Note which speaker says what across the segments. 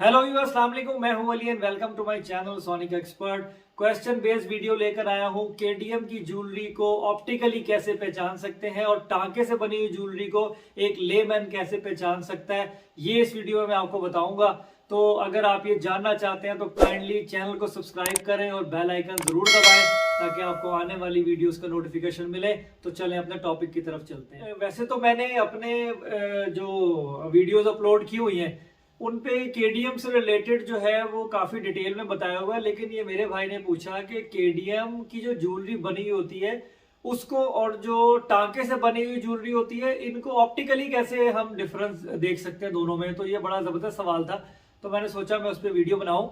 Speaker 1: Hello viewers, अस्सलाम वालेकुम। मैं हूं Ali and welcome to my channel Sonic Expert. Question based video लेकर आया हूं। केडीएम की ज्वेलरी को ऑप्टिकली कैसे पहचान सकते हैं और टांके से बनी हुई ज्वेलरी को एक लेमैन कैसे पहचान सकता है, ये इस वीडियो में मैं आपको बताऊंगा। तो अगर आप ये जानना चाहते हैं तो काइंडली चैनल को सब्सक्राइब करें और बेल आइकन जरूर दबाएं ताकि आपको आने वाली वीडियोस का नोटिफिकेशन मिले। तो चलें अपने टॉपिक की तरफ चलते हैं। वैसे तो मैंने अपने जो वीडियोस अपलोड की हुई हैं उन पे केडीएम से रिलेटेड जो है वो काफी डिटेल में बताया हुआ है, लेकिन ये मेरे भाई ने पूछा कि केडीएम की जो ज्वेलरी बनी होती है उसको और जो टांके से बनी हुई ज्वेलरी होती है इनको ऑप्टिकली कैसे हम डिफरेंस देख सकते हैं दोनों में। तो ये बड़ा जबरदस्त सवाल था, तो मैंने सोचा मैं उस पर वीडियो बनाऊं।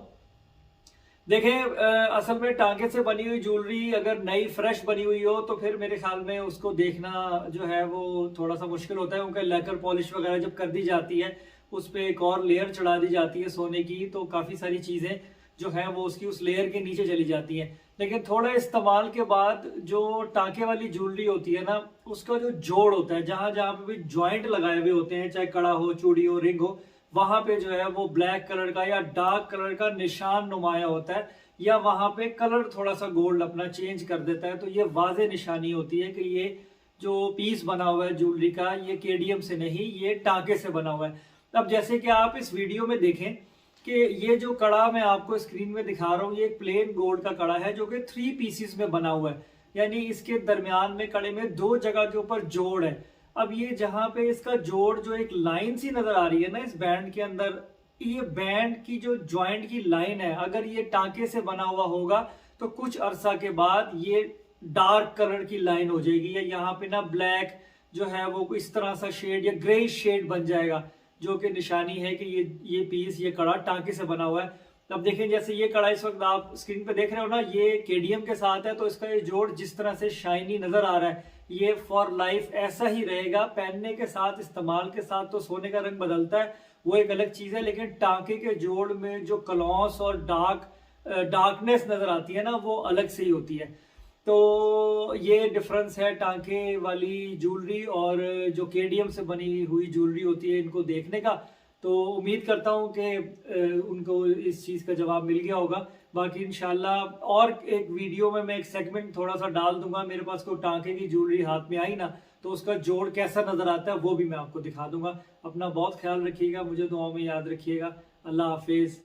Speaker 1: देखें, असल में टांके से बनी हुई ज्वेलरी अगर नई फ्रेश बनी हुई हो तो फिर मेरे ख्याल में उसको देखना जो है वो थोड़ा सा मुश्किल होता है, क्योंकि लेकर पॉलिश वगैरह जब कर दी जाती है उस पर एक और लेयर चढ़ा दी जाती है सोने की, तो काफ़ी सारी चीज़ें जो है वो उसकी उस लेयर के नीचे चली जाती हैं। लेकिन थोड़ा इस्तेमाल के बाद जो टांके वाली ज्वेलरी होती है ना, उसका जो जोड़ होता है, जहां जहां पे भी ज्वाइंट लगाए हुए होते हैं, चाहे कड़ा हो, चूड़ी हो, रिंग हो, वहां पे जो है वो ब्लैक कलर का या डार्क कलर का निशान नुमाया होता है, या वहां पे कलर थोड़ा सा गोल्ड अपना चेंज कर देता है। तो ये वाजे निशानी होती है कि ये जो पीस बना हुआ है ज्वेलरी का, ये केडीएम से नहीं, ये टांके से बना हुआ है। अब जैसे कि आप इस वीडियो में देखें कि ये जो कड़ा मैं आपको स्क्रीन में दिखा रहा हूँ, ये एक प्लेन गोल्ड का कड़ा है जो कि 3 पीसीस में बना हुआ है, यानी इसके दरमियान में कड़े में 2 जगह के ऊपर जोड़ है। अब ये जहां पे इसका जोड़ जो एक लाइन सी नजर आ रही है ना इस बैंड के अंदर, ये बैंड की जो ज्वाइंट की लाइन है, अगर ये टांके से बना हुआ होगा तो कुछ अरसा के बाद ये डार्क कलर की लाइन हो जाएगी, या यहाँ पे ना ब्लैक जो है वो इस तरह सा शेड या ग्रे शेड बन जाएगा, जो कि निशानी है कि ये पीस, ये कड़ा टांके से बना हुआ है। अब देखें, जैसे ये कड़ा इस वक्त आप स्क्रीन पे देख रहे हो ना, ये केडीएम के साथ है, तो इसका ये जोड़ जिस तरह से शाइनी नजर आ रहा है ये फॉर लाइफ ऐसा ही रहेगा। पहनने के साथ, इस्तेमाल के साथ तो सोने का रंग बदलता है, वो एक अलग चीज है, लेकिन टांके के जोड़ में जो क्लॉस और डार्कनेस नजर आती है ना, वो अलग से ही होती है। तो ये डिफरेंस है टांके वाली ज्वेलरी और जो केडीएम से बनी हुई ज्वेलरी होती है, इनको देखने का। तो उम्मीद करता हूँ कि उनको इस चीज़ का जवाब मिल गया होगा। बाकी इंशाल्लाह और एक वीडियो में मैं एक सेगमेंट थोड़ा सा डाल दूंगा, मेरे पास कोई टांके की ज्वेलरी हाथ में आई ना तो उसका जोड़ कैसा नजर आता है वो भी मैं आपको दिखा दूंगा। अपना बहुत ख्याल रखिएगा, मुझे दुआओं में याद रखिएगा। अल्लाह हाफिज।